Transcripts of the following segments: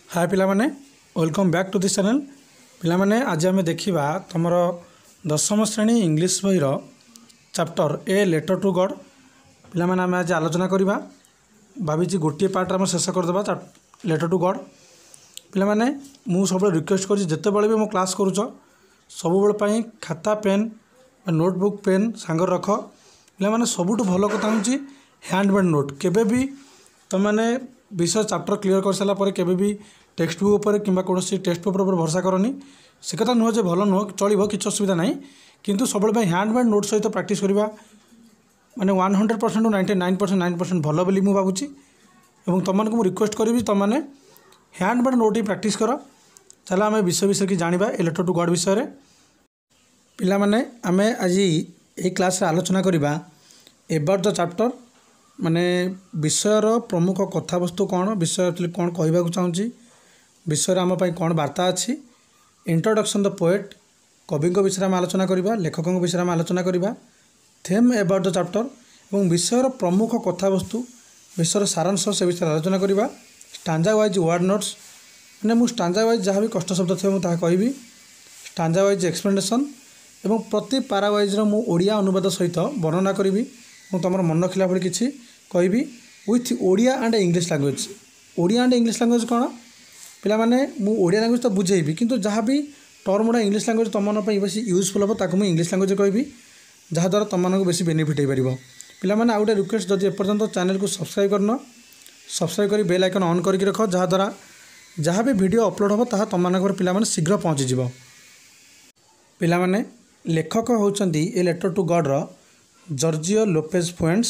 हाय पिला माने welcome back to this channel. पिला माने आज आम देखा तुम दशम श्रेणी इंग्लिश बहीर chapter a letter to God. पिला माने आम आज आलोचना करवा भावी गोटे पार्ट आम शेष करदे लेटर टू गॉड। पिला माने मु सब रिक्वेस्ट कर जिते बड़े भी मो क्लास करुच सब बेले खाता पेन नोटबुक पेन सांग रख। पिला माने सबुठ भल कथा हूँ हैंडमेड नोट केबे भी तुम मैंने विषय चैप्टर क्लीयर कर सारापर केबे भी टेक्स्ट बुक उपर कि कौन टेक्स्ट पेपर पर भरोसा करनी। से कथा नुह जे भल नुह चलो किसी असुविधा ना किंतु सब हैंडमेड नोट सहित प्रैक्टिस करवा माने 100% टू 99% भल बोली मुझे भावुची। तुमको रिक्वेस्ट करी तुमने हैंडमेड नोट ही प्रैक्टिस कर। चलो आम विषय की जाना ए लेटर टू गॉड विषय। पिला माने आम आज ये क्लास आलोचना करवा एबाउट द चैप्टर माने विषयर प्रमुख कथावस्तु कौन विषय कौन कहवाक चाहूँगी विषय आम कौन वार्ता अच्छी इंट्रोडक्शन द पोएट कवि विषय में आलोचना करवा लेखकों विषय में आलोचना करवा थेम एबाउट द चैप्टर और विषयर प्रमुख कथावस्तु विषयर सारांश से विषय आलोचना करवा स्टांजा वाइज वर्ड नोट्स मैंने मुझे स्टांजा वाइज जहाँ भी कष्ट शब्द थे मुझे कहि स्टांजा वाइज एक्सप्लेनेशन और प्रति पारा वाइज मु ओडिया अनुवाद सहित वर्णना करी तुम मन रखला भाई किसी कहि with Odia and English language. Odia and English language कौन पिला माने मु ओडिया लैंग्वेज तो बुझेबी किंतु जहाँ भी टर्म गुड़ा इंग्लिश लैंग्वेज तुम मन बेस यूजफुल हम ताकू इंग्लिश लैंग्वेज कहि जहाँद्वारा तुम बेस बेनिफिट हो पार। पिला माने आउ गोटे रिक्वेस्ट जदि एपर्यंत चैनल को सब्सक्राइब करन सब्सक्राइब कर बेल आइकन ऑन करके रख जहाँद्वारा जहाँ भी वीडियो अपलोड हम ताहा तुम पे शीघ्र पहुँचीज। पिला माने लेखक होउचंदी ए लेटर टू गॉड रो जॉर्जियो लोपेज फुएंट्स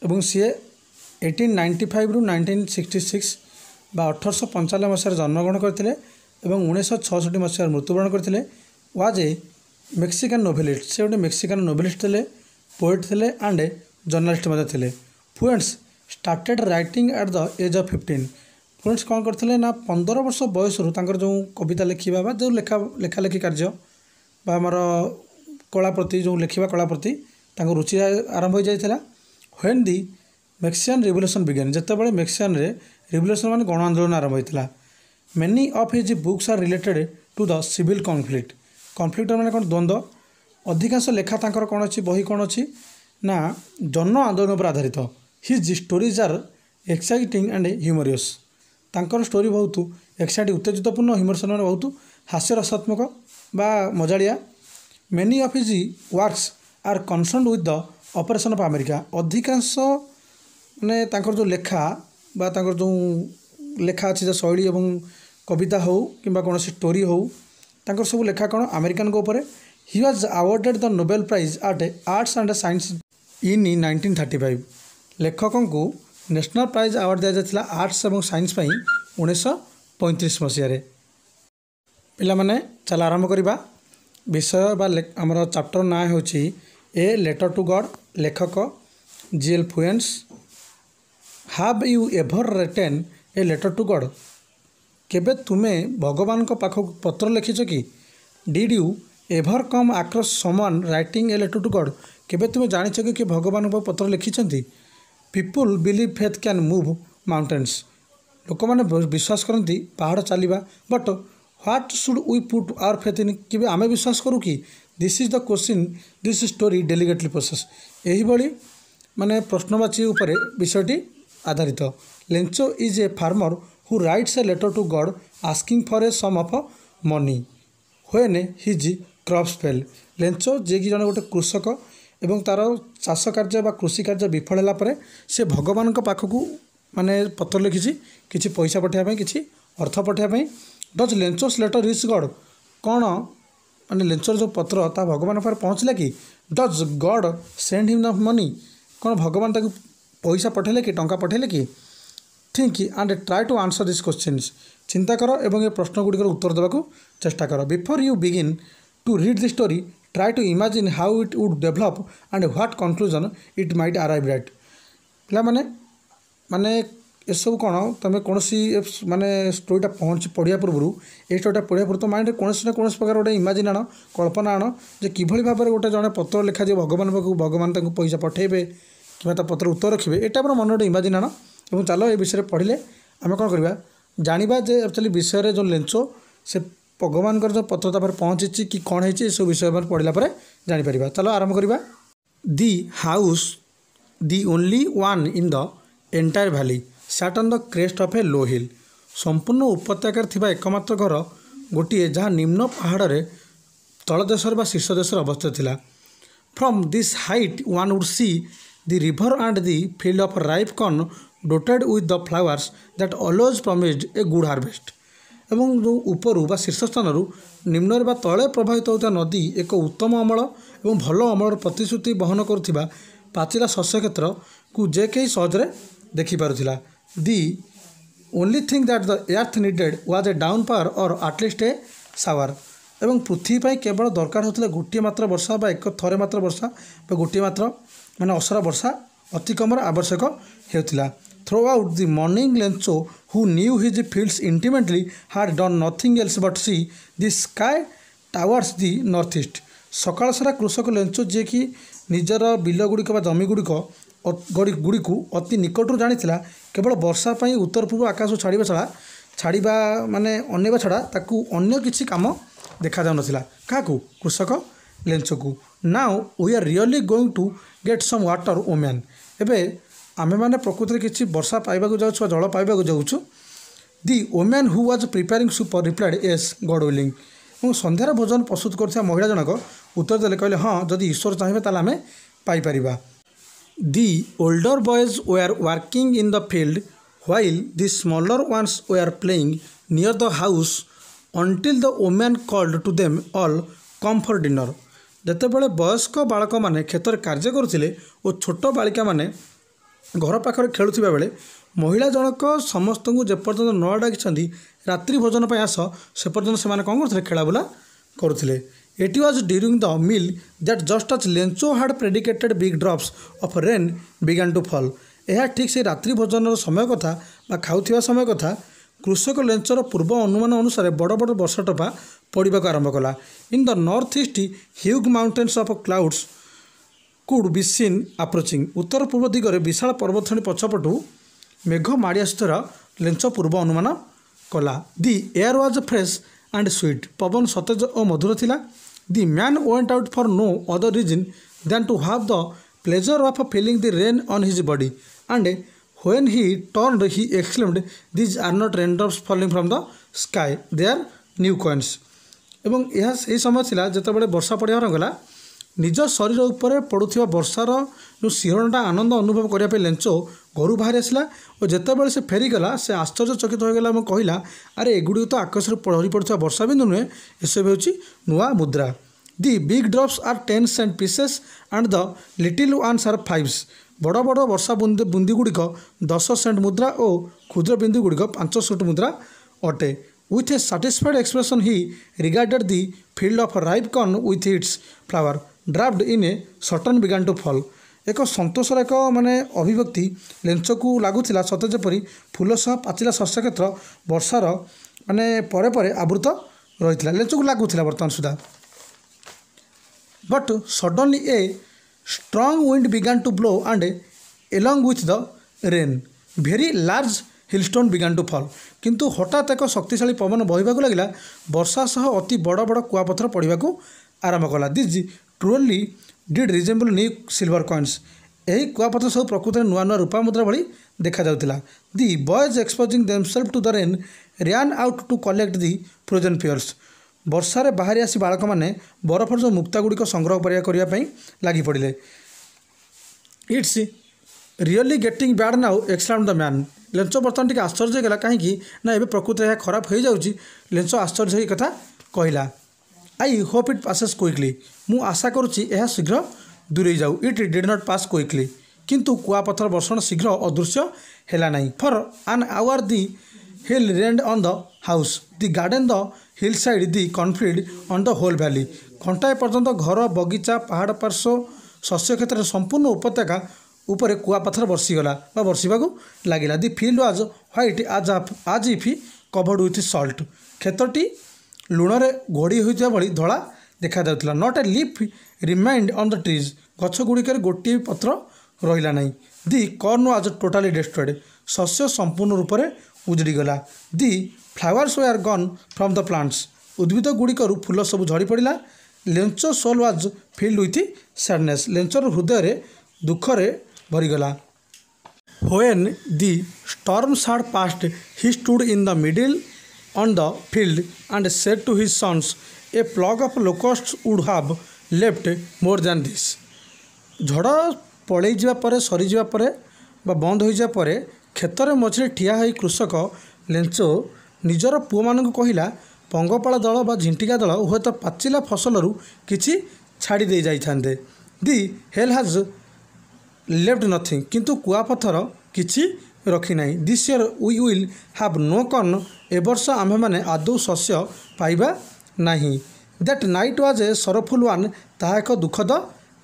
एवं सी 1895 रु 1966 बा 1895 मसीह जन्मग्रहण करते 1966 मसीह मृत्युवरण करते। वाज ए मेक्सिकान नोवेलिस्ट से गोटे मेक्सिकान नोवेलिस्ट थे पोएट थे एंड जर्नलिस्ट थे। Fuentes started writing at the age of 15। Fuentes कौन करते ना 15 वर्ष बयस जो कविता लिखा जो लेखालेखि कार्य आमर कला प्रति जो लिखा कला प्रति रुचि आरंभ हो जाता। व्हेन दी मेक्सिकान रिवोल्यूशन बिगेन जिते बड़े मेक्सिकान रिवोल्यूशन मान गण आंदोलन आरंभ होता। Many of his books are related to the civil conflict माने कौन द्वंद्व अधिकांश लेखा तांकर कौन अच्छी बही कौन अच्छी ना जन आंदोलन पर आधारित। His stories are exciting and humorous तांकर स्टोरी बहुत एक्साइटिंग उत्तेजितपूर्ण ह्यूमरस मैंने बहुत हास्य रसात्मक बा मजाड़िया। Many of his works are concern with the operation of America अधिकांश माने तांकर जो लेखा बा तांकर जो लेखा अच्छी जो शैली एवं कविता हो कि कौन स्टोरी हो तांकर सब लेखा कौन अमेरिकन को ऊपर। He was awarded the Nobel prize at arts and science in 1935। लेखकों को नेशनल प्राइज अवार्ड दिया जाता आर्ट्स और साइंस 1935 मसीह। पिला माने चल आरंभ करवा विषय बा आमर चैप्टर ना हो ए लेटर टू गॉड लेखक G L Fuentes. Have you ever written a letter to God केबे तुम्हें भगवान को पाखक पत्र लिखिछ कि did you ever come across someone writing a letter to God केबे तुम्हें जानिछ कि भगवान को पत्र लिखिछंती। People believe faith can move mountains लोक मैंने विश्वास करती पहाड़ चलवा but what should we put our faith in कि आम विश्वास करूँ कि this is the question this story delicately process यही भली माने प्रश्नवाची उपरे विषयटी आधारित। Lencho is a farmer who writes a letter to God asking for a sum of money when his crops fail. Lencho जे कि जन गोटे कृषक एवं तार चाष कार्य बा कृषि कार्य विफल होला परे से भगवान को पाखकू माने पत्र लिखिछि किछि पैसा पठाइबा किछि अर्थ पठाइबा। डज लेंचोस लेटर रिच गॉड कौन माने लेंचर जो पत्र ता भगवान पाखे पहुँचला कि does God send him the money कौन भगवान ताको पैसा पठेले कि टंका पठेले कि। Think and try to answer this questions चिंता कर एवं ये प्रश्न गुड़िकर उत्तर देवाक चेष्टा कर। Before you begin to read the story try to imagine how it would develop and what conclusion it might arrive at. पिला माने ये सब कौन तुम कौन माने स्टोरीटा पढ़िया पूर्व ये स्टोरीटा पढ़िया पूर्व तो माइंड कौन ना कौन प्रकार गोटे इमेजिन आण कल्पना आण जे किभली भाव में गोटे जड़े पत्र लिखा जाए भगवान पाखु भगवान पैसा पठेबे कि पत्र उत्तर रखिए ये टाइप मन गोटे इमेजिन आण और चलो ये विषय पढ़ले आम कौन करवा जानिबा जे एक्चुअली विषय रे जो लेंचो से भगवान जो पत्र तापर पहुँची कि कौन है सब विषय पर पढ़ला पर जापर। चलो आरंभ करवा। The house the only one in the entire valley sat on the crest of a low hill. संपूर्ण उपत्यकार थिबा एकमात्र घर गोटे जहाँ निम्न पहाड़ तलदेश बा शीर्ष देश अवस्थित थिला। From this height one would see the river and the field of ripe corn डोटेड with the flowers that always promised a good harvest. एवं जो उपरू बा शीर्ष स्थान निम्न बा तले प्रभावित होता नदी एक उत्तम अमल और भल अमल प्रतिश्रुति बहन करुवा पाचिला शस्य क्षेत्र को जे कहीं सहजरे देखिपारुला। The only thing that the earth needed was a downpour or at least a shower. एवं पृथ्वी केवल दरकार होता गोटे मात्र वर्षा बा एक थरे मात्र वर्षा बा गोटे मात्र माने असरा वर्षा अति कम आवश्यक होता। Throughout the morning Lencho who knew his fields intimately had done nothing else but see the sky towards the north east. सकाल सारा कृषक लेंचो जे कि निजर बिल गुड़िक जमी गुड़िक अति निकटू जानी केवल वर्षा पाई उत्तर पूर्व आकाश छाड़ा माने अनेवा छड़ा ताकू अन्य किसी काम देखा जाऊ नथिला। काकू कृषक लेंचो को। Now we are really going to get some water woman. एबे आमे माने प्रकृति किसी वर्षा पाइबाकू जाउछु जल पाइबाकू जाउछु। The woman who was preparing supper replied yes God willing. और संध्यार भोजन प्रस्तुत कर महिला जनक उत्तर देले कहले हाँ जदि ईश्वर चाहिए ताले आमे पाई परिबा। The older boys were working in the field while the smaller ones were playing near the house until the woman called to them all come for dinner. जेतेबेले वयस्क बालक माने क्षेत्र कार्य करुथिले और छोट बालिका माने घर पाखरे खेलुथिबा बेले महिला जनक समस्त को जेपर्यंत न डाकी रात्रि भोजन पर आस से पर्यंत से कौन करते खेलाबुला करुले। It was during the meal that just as Lencho had predicted big drops of rain began to fall. यह ठीक से रात्रि भोजन समय कथा बा खाऊथिबा समय कथा कृषक लेंचर पूर्व अनुमान अनुसार बड़ बड़ वर्षा टपा पड़ा आरंभ कला। In the north east huge mountains of clouds could be seen approaching. उत्तर पूर्व दिगरे विशाल पर्वतश्रेणी पछपटू मेघ माड़ी आसुथार लेंच पूर्व अनुमान कला। The air was fresh and sweet. पवन सतेज और मधुर थिला। The man went out for no other reason than to have the pleasure of feeling the rain on his body and when he turned he exclaimed these are not raindrops falling from the sky they are new coins. एवं यह सही समय थिला जेतेबेले वर्षा पड़िया गला निज शरीर उपर पड़ुवा वर्षार जो शिहरणटा आनंद अनुभव करने लेंचो घर बाहरी आसला और जितेबाला से फेरीगला से आश्चर्यचकित होगला और कहला अरे एगुड़ी तो आकाश झरी पड़ा वर्षा बिंदु नुहे एसब हूँ नुआ मुद्रा। The big drops are 10 cent pieces and the little ones are 5। बड़ बड़ वर्षा बुंदी गुड़िक 10 सेंट मुद्रा और क्षुद्र बिंदु गुड़िक 5 सेंट मुद्रा अटे। With a satisfied expression he regarded the field of ripe corn with its flower draped in a certain began to fall। एक संतोषर एक माने अभिव्यक्ति लेंच को लगुला सते जेपरी फूल सह पाचिला शस्य क्षेत्र वर्षार माने परे परे आवृत रही लेंच को लगुला बर्तमान सुधा। But suddenly a strong wind began to blow and along with the rain very large hailstone began to fall. किंतु हठात एक शक्तिशाली पवन बहिबा लगिला वर्षा सह अति बड़ बड़ कुआपथर पड़ा आरंभ कला। These truly did resemble new silver coins. यही कुआपथर सब प्रकृति नुआ नुआ रूपा मुद्रा भली देखा जाउतिला। The boys exposing themselves to the rain ran out to collect the frozen pearls. वर्षार बाहरी आसी बालक मैंने बरफर जो मुक्ता गुड़िक संग्रह करने लगी पड़े। It's really getting bad now exclaimed the man. Lens बर्तमान टी आश्चर्य गला कहीं ना ए प्रकृति यह खराब हो जाऊँगी। लेंच आश्चर्य कथा कहला I hope it passes quickly. मु आशा करुच्ची यह शीघ्र दूरे जाऊ। It did not pass quickly. किंतु कुआपथर वर्षण शीघ्र अदृश्य है ना। For an hour the hail rained on the house the garden the hillside the cornfield on the whole valley. घंटाए पर्यंत घर बगीचा पहाड़ पार्श्व शस्य क्षेत्र संपूर्ण उपत्यका ऊपर कुआपथर बर्षीगला बर्षा लगिला। The field was white as if covered with salt. क्षेत्रटी लुण घोड़ी होता भली धला देखा जाउतिला। Not a leaf remained on the trees. गछ गुड़िक गोटे पत्र रहिला नहीं। The corn was totally destroyed. शस्य संपूर्ण रूप से उजड़ीगला। The flowers were gone from the plants उद्भिद गुड़िकर फूल सब झड़ी पड़ा। Lencho soul was filled with sadness लेंचर हृदय दुखरे भरीगला। When the storms had passed, he stood in the middle on the field and said to his sons, a flock of locusts would have left more than this. झड़ पड़े जापर सरी जापर बा बंद हो जापर क्षेत्र मझे ठिया होई कृषक लेंचो निजर पुओ मानक कहिला पंगपाल दल बा झिंटिका दल हुए तो पाचिला फसलरू किछि छाड़ी दे जाइथांदे। The hail has left nothing किंतु कुआपथर किछि रखी नाही। This year we will have no corn ए वर्ष आम्भे माने आदौ शस्य पाइबा नाही। That night was a sorrowful one ताहा एक दुखद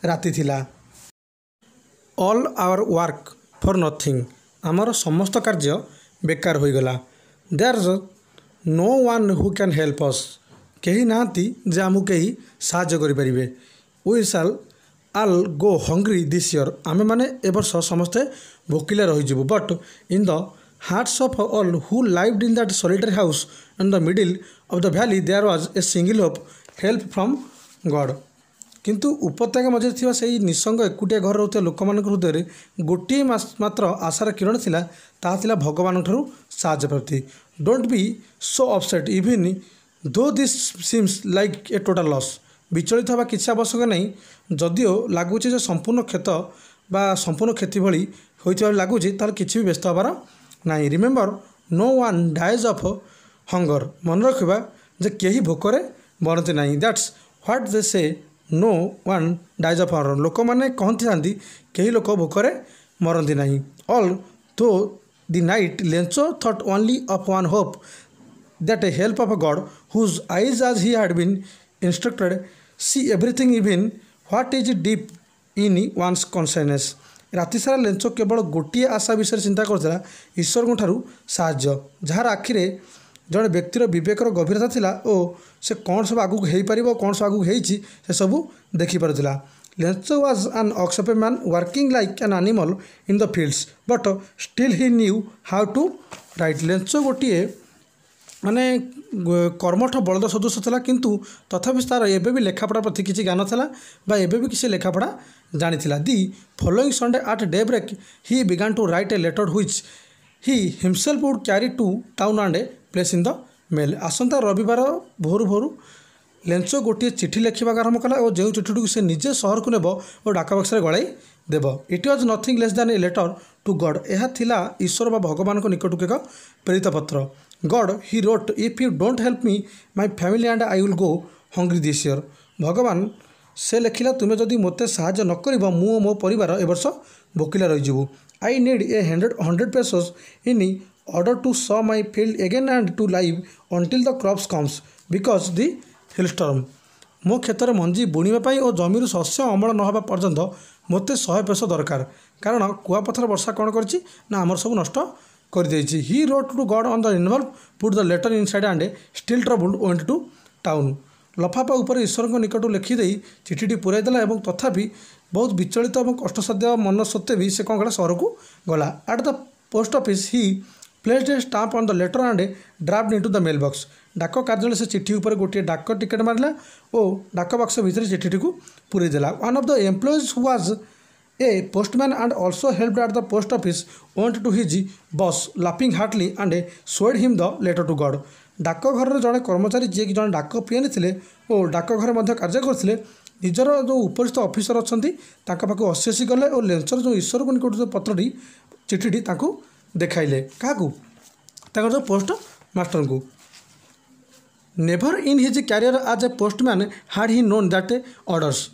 राति थिला। All our work for nothing आमर समस्त कार्य बेकार होईगला। There is no one who can help us केही नांती जे आमु केही साहाय्य करि परिबे। We shell all go hungry this year आमे माने ए वर्ष समस्ते भोकिला रहीजिबु। But in the hearts of all who lived in that solitary house in the middle of the valley there was a single hope help from God. किंतु उपत्यका मझे थिबा सेही निसंग एकुटिया घर रहउथिबा लोकमानक हृदय गोटे मात्र आशार किरण थिला ताहा थिला भगवान ठारू साहाय्य प्राप्ति। Don't be so upset even though this seems like a total loss विचलित हवा किसी आवश्यक नहीं जदिओ लगुच संपूर्ण क्षत बा संपूर्ण क्षति भली होता लगुच ताल किसी भी व्यस्त हबार ना। Remember no one dies of hunger मन रखा जे कहीं भोकरे मरती ना। That's what they say no one dies of hunger लोक मैंने कहती था कई लोक भोकरे मरती ना। All through the night Lencho thought only of one hope that a help of a God whose eyes as he had been instructed see everything even what is deep in one's consciousness। राति सारा Lencho केवल गोटे आशा विषय चिंता करता ईश्वर ठारू साहाय्य jar आखिरे जड़े व्यक्तिर विवेकर गभीरता थिला और से कौन सब आगू हो पार कौन सब आगू से सब देखिपारा। Lencho was an ox man working like an animal in the fields but still he knew how to write. Lencho गोटे माने कर्मठ बलद सदृश था किंतु तथापि तार एबे भी लेखापढ़ा प्रति किसी ज्ञान था बा एबे भी किसी लेखापढ़ा जानी थिला। The following Sunday at daybreak he began to write a letter which he himself would carry to town and place in the mail. आसंता रविवार भोरु भोरु लेंचो गोटे चिठी लिखा आरंभ कला और जो चिठी से निजे सहर को नेब और डाक बक्स गड़ाई देव। It was nothing less than a letter to God यह थिला ईश्वर बा भगवान को निकट एक प्रेरित पत्र। God he wrote if you don't help me my family and I will go hungry this year. भगवान से लिखिला तुम्हें जदि मते साहाय्य न करिबो मु मो परिवार ए वर्ष भोकिला रहीजिबु। I need a 100 pesos in order to sow my field again and to live until the crops comes because the hailstorm. मो क्षेत्र मंजी बुणीवाई और जमीर शस्य अमल न होगा पर्यंत मत 100 peso दरकार कारण कुआपथर वर्षा कौन कर आमर सब नष्ट कर देछि। He wrote to God on the envelope put the letter inside and still troubled went to town. लफाफा उपर ईश्वर को निकट लिखिदे चिठीटी पुराई देला एवं तथापि बहुत विचलित और कष्टसाध्य मन सत्वे भी से कौन कला सहर को गला। At the post office he placed a stamp on the letter and draft into the mail box. डाक कार्यालय से चिठी उपर गोटे डाक टिकेट मारला और डाक बक्स भितर चिठीटी को पूरी देला। One of the employees who was a postman and also helped at the post office went to his boss laughing heartily and showed him the letter to God. डाक घर जड़े कर्मचारी जी जड़े डाक पियानी थे और डाक घर मध्य कार्य करते निजर जो उपरिस्थ ऑफिसर अच्छा पाखक हसी हसी गले और लेंचर जो ईश्वर को निकट जो पत्रटी चिठीटी देखाइले क्या जो पोस्ट मास्टर को। Never in his career as a postman had he known that orders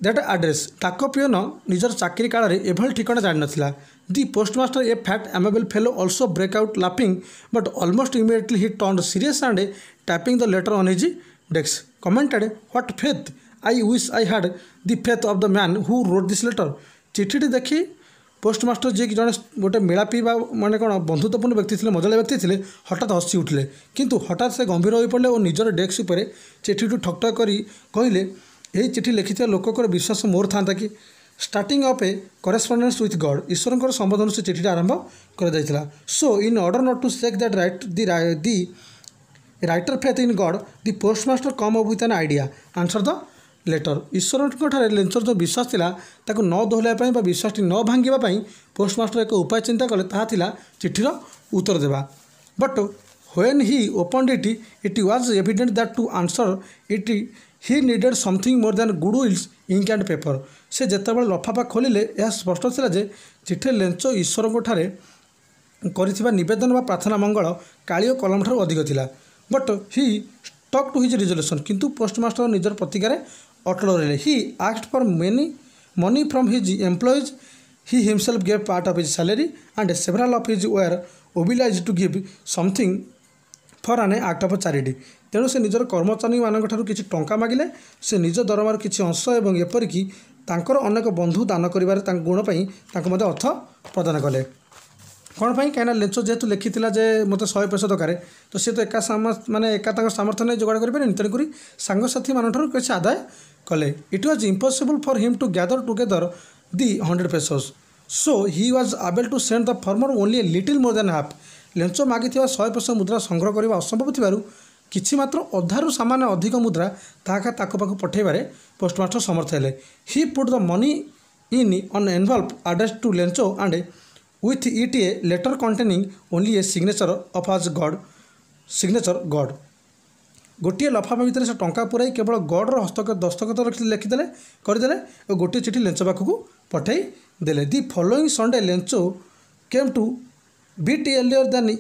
that address. डाक पियन निजर चाकरी काल में एभली ठिकाना जान नाथिला। The postmaster a fat amiable fellow also break out laughing but almost immediately he turned serious and tapping the letter on his desk commented what faith I wish I had the faith of the man who wrote this letter. चिठीटी देखी postmaster जी जड़े गोटे मेलापी माने कौन बंधुत्वपूर्ण व्यक्ति थे मजाला व्यक्ति थे हठात हसी उठिले किंतु हठात से गंभीर हो पड़े और निजर डेस्क उपर चिठी ठकठक कर कहले यही चिठी लिखि लोकर विश्वास मोर था कि starting up a correspondence with God ईश्वर संबोधन से चिठी आरंभ कर। So in order not to shake that the writer faith in God the postmaster come up with an idea answer the letter. ईश्वर लेंचर जो विश्वास थिला ताको न दोहलाइबा बा विश्वास न भांगिबा पोस्टमास्टर एक उपाय चिंता कले ताहा थिला चिठीर उत्तर देवा। But when he opened it was evident that to answer it he needed something more than good wills ink and paper. से जेतेबेले लफाफा खोलिले यह स्पष्ट थिला जे चिठी लेंचो ईश्वर ठारे करिथिबा निवेदन बा प्रार्थना मंगल काली और कलम ठार अधिक थिला। But he stuck to his resolution किंतु पोस्टमास्टर निजर प्रतिकार अटल रहे। He asked for money from his employees he himself gave part of his salary and several of his were obliged to give something for an act of charity. तेणु से निजर कर्मचारी मानक ठारू किछि टंका मागिले से निज दरमार किछि अंश एवं एपरिकी तांकर अनेक बंधु दान करिवार तांक गुण पई तांको मध्ये अर्थ प्रदान कले। कौन पाई कहीं लेंचो जेहेतु लिखी जे मत 100 पैसा दरकार तो सी तो एका माने एका सामर्थ्य नहीं जोगाड़ करें तेणुक सांगसाथी मान किसी आदाय कले। It was impossible for him to gather together the 100 pesos so he was able to send the farmer only a little more than half. Lencho मागी 100 पैसा मुद्रा संग्रह करने असंभव थिबारु किछि मात्र अधारू सामान्य अधिक मुद्रा ताका ताको पाखु पठेबारे पोस्टमास्टर समर्थ हेले। He put the money in an envelope addressed to Lencho and with it a letter containing only a signature of as God signature God। गोटे लफाफा भितर से टंका पुराई केवल गॉडर दस्तखत लिखिदे करदे और गोटे चिठी लेंचो पाखक पठे देले। The following Sunday Lencho came to bit earlier than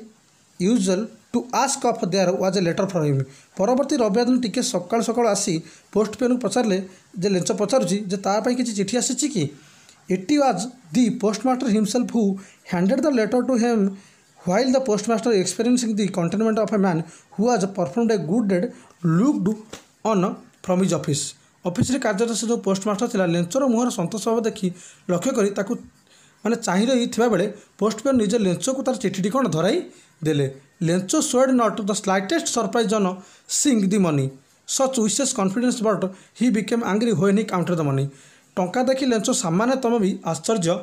usual to ask of there was a letter for him. परवर्ती रविवार दिन टिके सकाळ सकाळ आसी पोस्ट पेन पचारे जे लेंचो पचारुची जे ता पई किछि चिठी आसीची कि। It was the postmaster himself who handed the letter to him while the postmaster experiencing the contentment of a man who has performed a good deed looked on from his office। Office रे कार्यरत से जो postmaster थिला लेंचर मुहर संतोष भाव देखी लक्ष्य करी ताकू माने चाहि रही थिबा बेले पोस्टमैन निज लेंचो को तार चिठीटी कोन धराई देले। Lencho showed not the slightest surprise on seeing the money such विशेष confidence but he became angry when he counted the money. टंका देखी लेंचो सामान्यतम भी आश्चर्य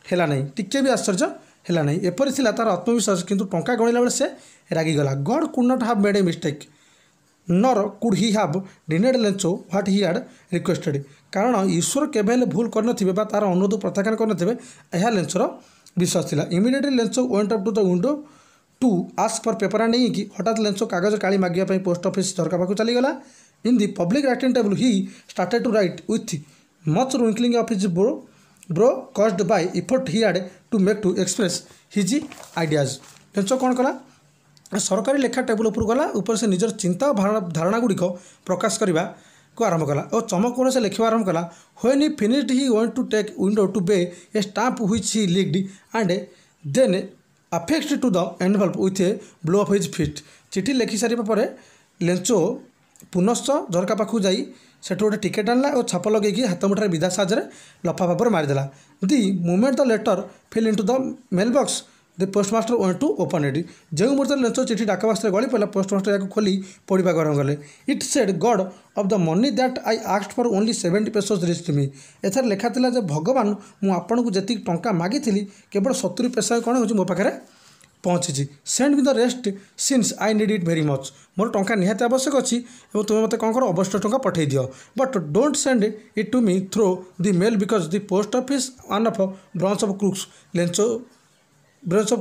है नहीं टिके भी आश्चर्य है नहीं एपरी थिला तार आत्मविश्वास किंतु टंका गणिला बेले से रागिगला। God could not have made a mistake nor could he have denied Lencho what he had requested. कारण ईश्वर केबे भूल करनथिबे बा तार अनुरोध प्रत्याख्यान करनथिबे एहा लेंचोर विश्वास थिला। Immediately Lencho went up to the window to ask for paper and कि हठात लेंचो कागज काली मागिया पई पोस्ट ऑफिस झरका पाखु चली गला। In the public writing table he started to write with much wrinkling of his brow caused by effort he had to make to express his ideas। Lencho कौन कला सरकारी लेखा टेबुल उपर गला ऊपर से निजर चिंता और धारणा गुड़िक प्रकाश करने को आरंभ कला और चमक से लिखा आरंभ कला। When he finished he want to take window to buy a stamp which he licked and then affected to the envelope with a blow of his feet. चिठी लिखि सारिबा परे लेंचो पुनश्च झरका पाखु जाई सेठू गोटे टिकेट आनला और छाप लगे हाथ मुठार विदा साहाଯ୍ୟରେ लफाफा पर मारिदेला। The moment the letter fell into the mail box the postmaster went to open it. जो मुहूर्त लेंचो चिठी डाक बक्स गली पड़ा पोस्टमास्टर या खोली पढ़ा आरंभ कले। It said God of the money that I asked for only 70 pesos reached to me. एथर लिखा था भगवान मु आपन को जति टंका मागी केवल 70 पैसा कौन हो मो पाखे पहुँची। Send me the rest since I need it very much. मोर टंका निहाती आवश्यक अच्छी और तुम्हें मत कौन कर अवश्य टंका पठे दियो but don't send it to me through the mail because the post office one of branch of crooks Lencho branch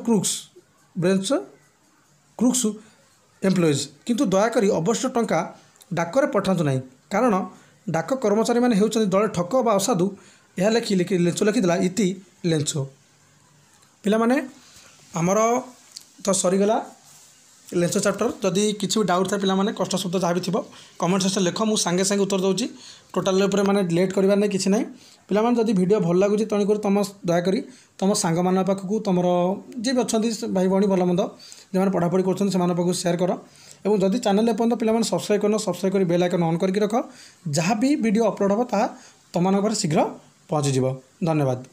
crooks employees. किंतु दयाकोरी अवश्य टंका डाकरे पठातु ना कारण डाक कर्मचारी मैंने होती दले ठक बा असाधु यह लिखी लेंचो लिखिदेला इति लेंचो। पिला माने आमर तो सरीगला लेंचो चैप्टर जदि किसी भी डाउट था पे कष्ट शब्द जहाँ भी थी कमेंट सेक्शन लेख मुझे सांगे सांगे उत्तर दूसरी टोटाल माने लेट करार नहीं किसी ना पे जब वीडियो भल लगुच तेणुक तुम दयाकोरी तुम सांग मान पाखक तुम जी भी अच्छा भाई भाई भल मंद जो पढ़ापढ़ी कर सेयार कर और जदि चैनल एपर्तन पे सब्सक्राइब कर सब्सक्राइब कर बेल आइकन ऑन करके रख जहाँ भी वीडियो अपलोड हम तुम शीघ्र पहुँचीज। धन्यवाद।